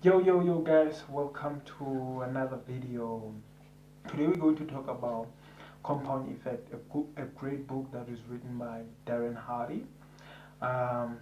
Yo guys, welcome to another video. Today we're going to talk about Compound Effect, a great book that is written by Darren Hardy. Um,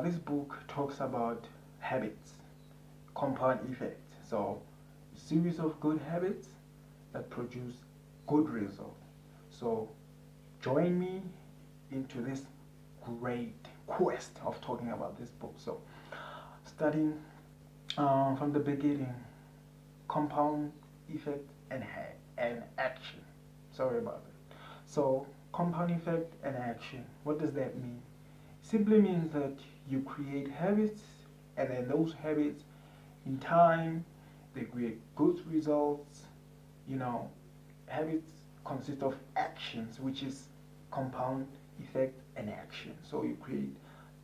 this book talks about habits, compound effect. So a series of good habits that produce good results. So join me into this great quest of talking about this book. So starting from the beginning, compound effect and action. Sorry about that. So compound effect and action. What does that mean? Simply means that you create habits, and then those habits, in time, they create good results. You know, habits consist of actions, which is compound effect and action. So you create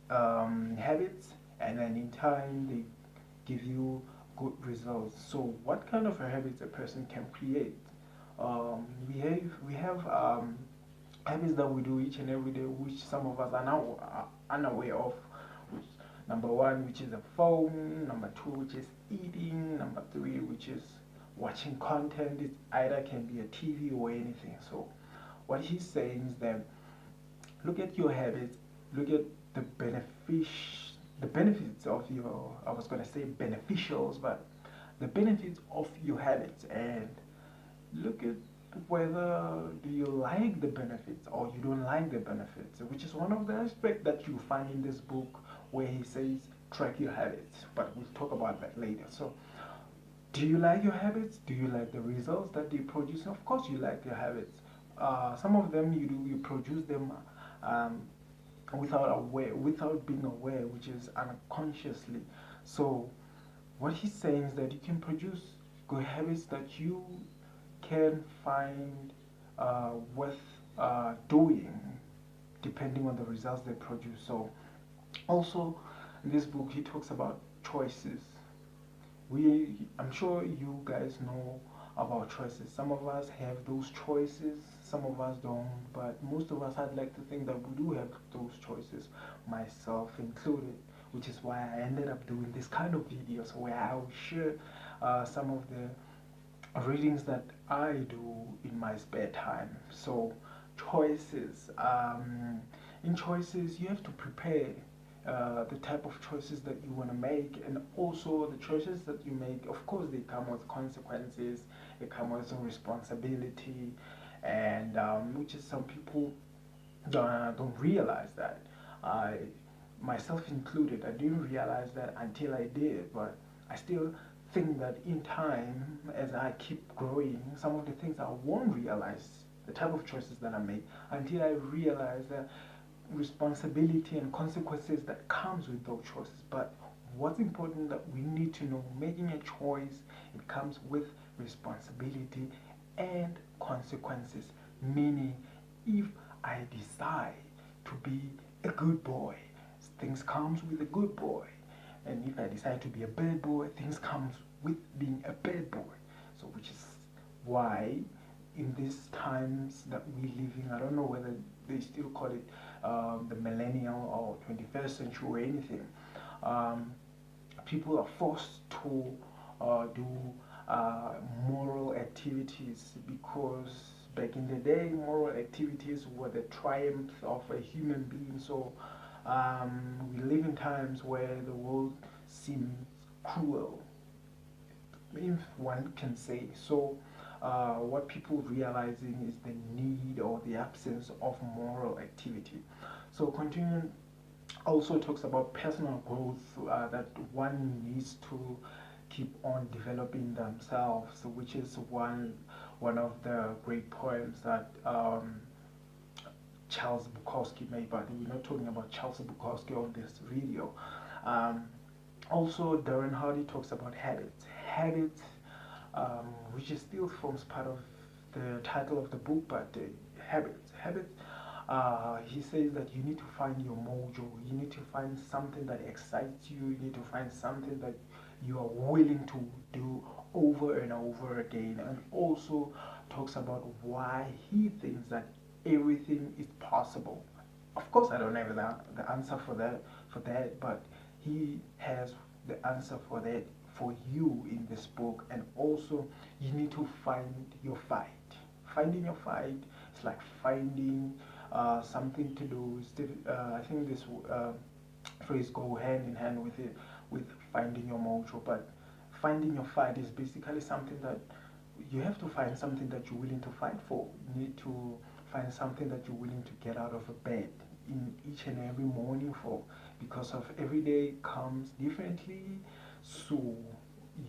habits, and then in time they give you good results. So what kind of habits a person can create? We have habits that we do each and every day, which some of us are now unaware of. Which, number one, which is a phone. Number two, which is eating. Number three, which is watching content. It either can be a TV or anything. So what he's saying is that look at your habits, look at the the benefits of your, I was going to say beneficials, but the benefits of your habits, and look at whether do you like the benefits or you don't like the benefits, which is one of the aspects that you find in this book where he says track your habits, but we'll talk about that later. So do you like your habits? Do you like the results that they produce? Of course you like your habits. Some of them you produce them um, without being aware, which is unconsciously. So what he's saying is that you can produce good habits that you can find worth doing depending on the results they produce. So also in this book he talks about choices. I'm sure you guys know about choices. Some of us have those choices, some of us don't, but most of us, I'd like to think that we do have those choices, myself included, which is why I ended up doing this kind of videos where I will share some of the readings that I do in my spare time. So choices. In choices, you have to prepare the type of choices that you want to make, and also the choices that you make, of course they come with consequences, they come with responsibility, and which is some people don't realize that. I myself included, I didn't realize that until I did, but I still think that in time, as I keep growing, some of the things I won't realize, the type of choices that I make, until I realize that responsibility and consequences that comes with those choices. But what's important that we need to know, making a choice, it comes with responsibility and consequences. Meaning, if I decide to be a good boy, things comes with a good boy. And if I decide to be a bad boy, things comes with being a bad boy. So which is why in these times that we live in, I don't know whether they still call it the millennial or 21st century or anything, um, people are forced to do moral activities, because back in the day moral activities were the triumph of a human being. So we live in times where the world seems cruel, if one can say so. What people realizing is the need or the absence of moral activity. So continuing also talks about personal growth, that one needs to keep on developing themselves, which is one of the great poems that Charles Bukowski made, but we're not talking about Charles Bukowski on this video. Um, Also, Darren Hardy talks about habits. Habits, which is still forms part of the title of the book, but habits. Habits. He says that you need to find your mojo. You need to find something that excites you. You need to find something that you are willing to do over and over again. And also talks about why he thinks that everything is possible. Of course, I don't have the answer for that, but he has the the answer for that for you in this book. And also, you need to find your fight. Finding your fight is like finding something to do. I think this phrase go hand in hand with it, with finding your mojo. But finding your fight is basically something that you have to find something that you're willing to fight for. You need to find something that you're willing to get out of a bed in each and every morning for, because of every day comes differently. So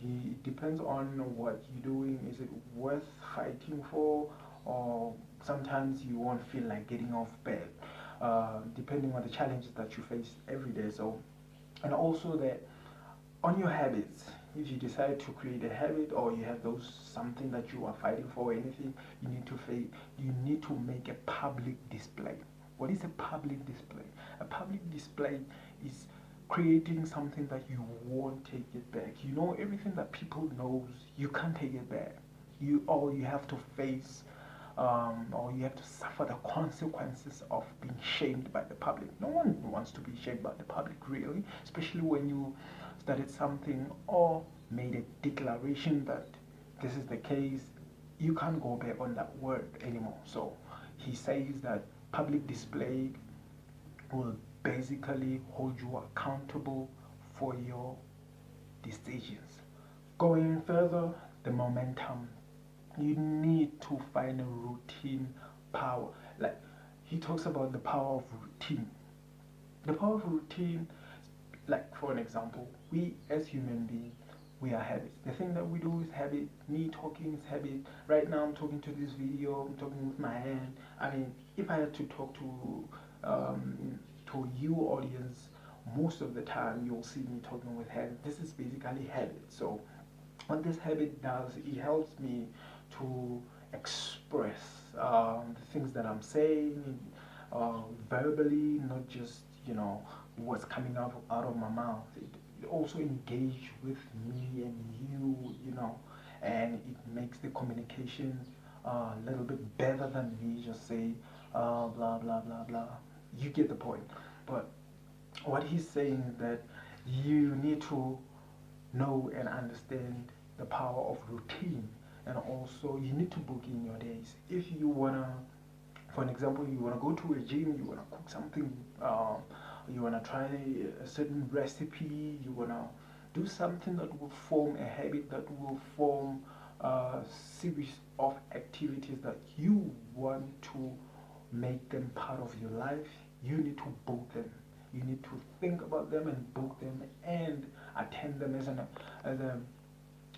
it depends on what you're doing. Is it worth fighting for, or sometimes you won't feel like getting off bed, depending on the challenges that you face every day. So, and also that on your habits, if you decide to create a habit, or you have those something that you are fighting for or anything, you need to make a public display. What is a public display? A public display is creating something that you won't take it back. You know, everything that people knows, you can't take it back. You have to face, or you have to suffer the consequences of being shamed by the public. No one wants to be shamed by the public, really, especially when you started something or made a declaration that this is the case. You can't go back on that word anymore. So he says that public display will basically hold you accountable for your decisions. Going further, the momentum. You need to find a routine power. Like, he talks about the power of routine. The power of routine, like for an example, we as human beings, we are habits. The thing that we do is habit. Me talking is habit. Right now I'm talking to this video, I'm talking with my hand. I mean, if I had to talk to you audience, most of the time you'll see me talking with hand. This is basically habit. So what this habit does, it helps me to express the things that I'm saying verbally, not just, what's coming out of my mouth. It also engage with me and you, and it makes the communication a little bit better than me just say blah blah blah blah. You get the point. But what he's saying is that you need to know and understand the power of routine, and also you need to book in your days. If you wanna, for an example, you wanna go to a gym, you wanna cook something, you wanna try a certain recipe, you wanna do something that will form a habit, that will form a series of activities that you want to make them part of your life. You need to book them. You need to think about them and book them and attend them as an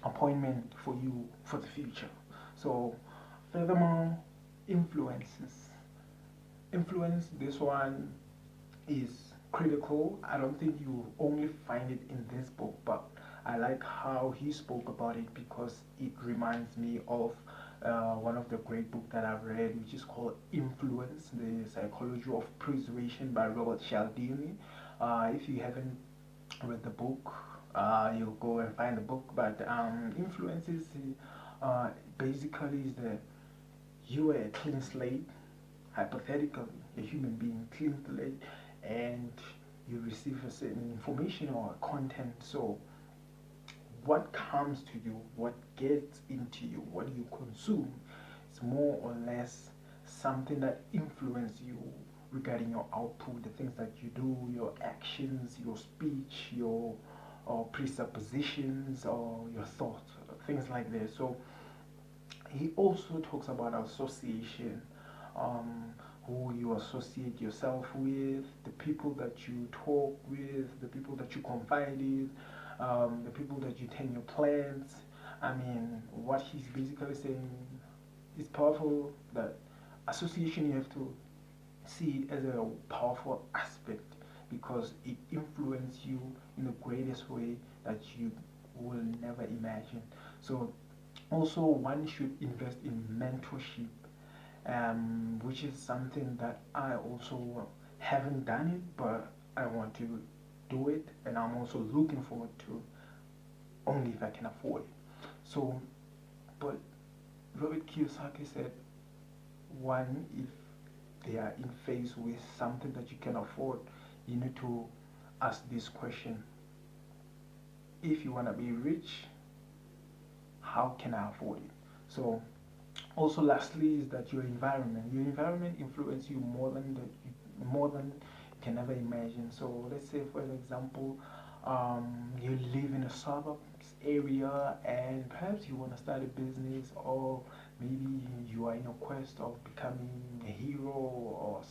appointment for you for the future. So, furthermore, influences. Influence, this one is critical. I don't think you only find it in this book, but I like how he spoke about it because it reminds me of one of the great books that I've read, which is called Influence, The Psychology of Persuasion by Robert Cialdini. If you haven't read the book, you'll go and find the book. But influence is basically is that you are a clean slate, hypothetically, a human being, clean slate, and you receive a certain information or content. So what comes to you, what gets into you, what you consume, is more or less something that influences you regarding your output, the things that you do, your actions, your speech, your presuppositions, or your thoughts, things like this. So he also talks about association, who you associate yourself with, the people that you talk with, the people that you confide in, the people that you tell your plans. I mean, what he's basically saying is powerful, that association, you have to see it as a powerful aspect because it influences you in the greatest way that you will never imagine. So also one should invest in mentorship, which is something that I also haven't done it, but I want to do it, and I'm also looking forward to, only if I can afford it. So, but Robert Kiyosaki said, one, if they are in phase with something that you can afford, you need to ask this question: if you want to be rich, how can I afford it? So also lastly is that your environment influences you more than you can ever imagine. So let's say for an example, you live in a suburbs area and perhaps you want to start a business, or maybe you are in a quest of becoming a hero or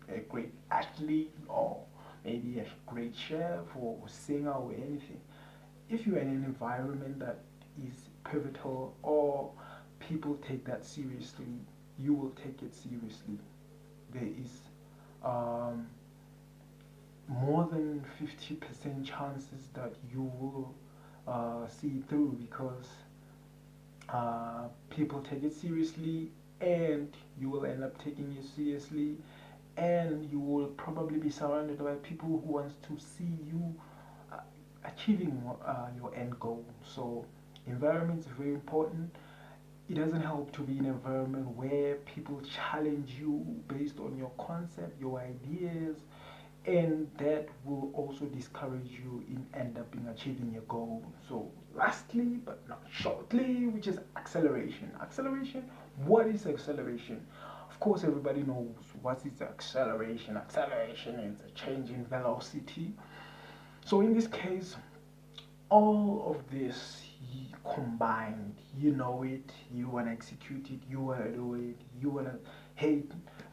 a great athlete, or maybe a great chef or singer or anything. If you're in an environment that is pivotal, or people take that seriously, you will take it seriously. There is um, more than 50% chances that you will see through, because people take it seriously, and you will end up taking it seriously, and you will probably be surrounded by people who wants to see you uh, achieving your end goal. So environment is very important. It doesn't help to be in an environment where people challenge you based on your concept, your ideas, and that will also discourage you in end up in achieving your goal. So lastly but not shortly, which is acceleration. Acceleration, what is acceleration? Of course everybody knows what is acceleration. Acceleration is a change in velocity. So in this case, all of this combined, you know it, you want to execute it, you want to do it, you want to, hey,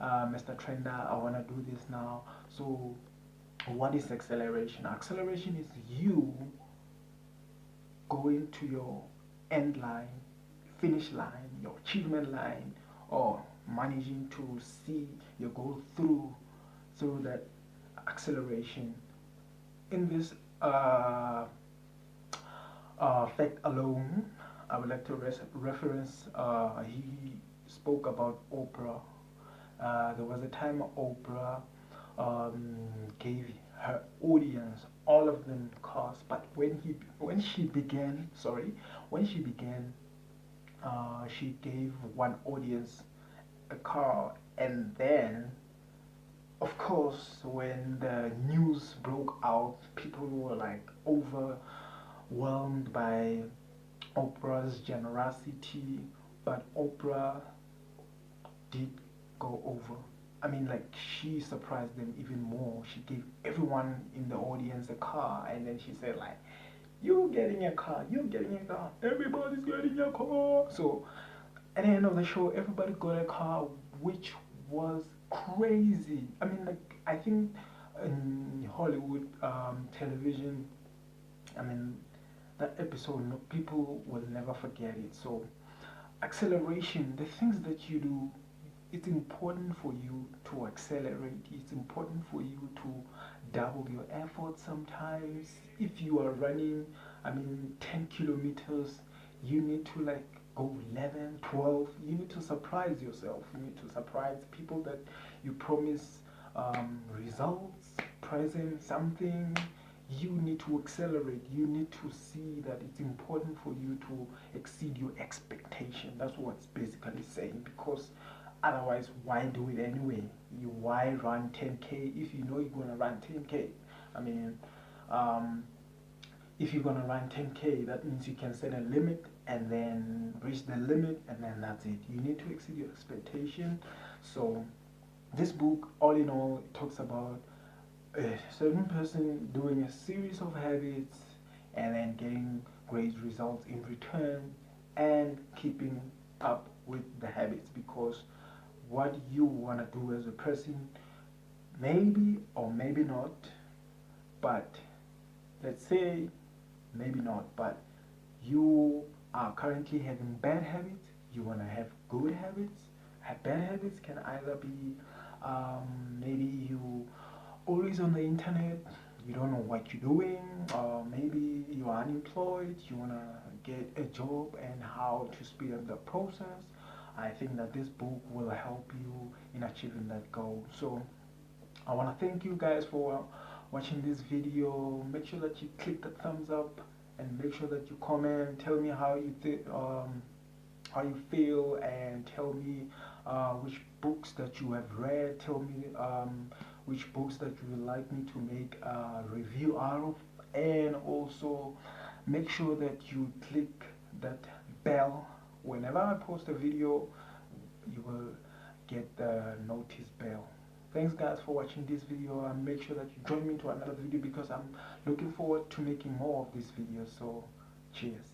Mr. Trender, I want to do this now. So what is acceleration? Acceleration is you going to your end line, finish line, your achievement line, or managing to see your goal through that acceleration. In this fact alone, I would like to reference. He spoke about Oprah. There was a time Oprah gave her audience, all of them, cars, but when she began, she gave one audience a car, and then of course when the news broke out, people were like overwhelmed by Oprah's generosity, but Oprah did go over. I mean, like, she surprised them even more. She gave everyone in the audience a car, and then she said, like, "You're getting a car, you're getting a car, everybody's getting a car." So at the end of the show, everybody got a car, which was crazy. I mean, like, I think in Hollywood television, I mean, that episode, no, people will never forget it. So acceleration, the things that you do, it's important for you to accelerate. It's important for you to double your effort sometimes. If you are running, I mean, 10 kilometers, you need to like go 11, 12. You need to surprise yourself. You need to surprise people that you promise results, present something. You need to accelerate. You need to see that it's important for you to exceed your expectation. That's what it's basically saying, because otherwise, why do it anyway? Why run 10K if you know you're gonna run 10K? I mean, um, if you're gonna run 10K, that means you can set a limit and then reach the limit, and then that's it. You need to exceed your expectation. So this book, all in all, it talks about a certain person doing a series of habits and then getting great results in return, and keeping up with the habits, because what you want to do as a person, maybe or maybe not, but let's say maybe not, but you are currently having bad habits, you want to have good habits. Bad habits can either be maybe you always on the internet, you don't know what you're doing, or maybe you are unemployed, you want to get a job and how to speed up the process. I think that this book will help you in achieving that goal. So I want to thank you guys for watching this video. Make sure that you click the thumbs up, and make sure that you comment, tell me how you feel, and tell me which books that you have read. Tell me which books that you would like me to make a review out of, And also make sure that you click that bell. Whenever I post a video, you will get the notice bell. Thanks guys for watching this video, and make sure that you join me to another video because I'm looking forward to making more of these videos. So cheers.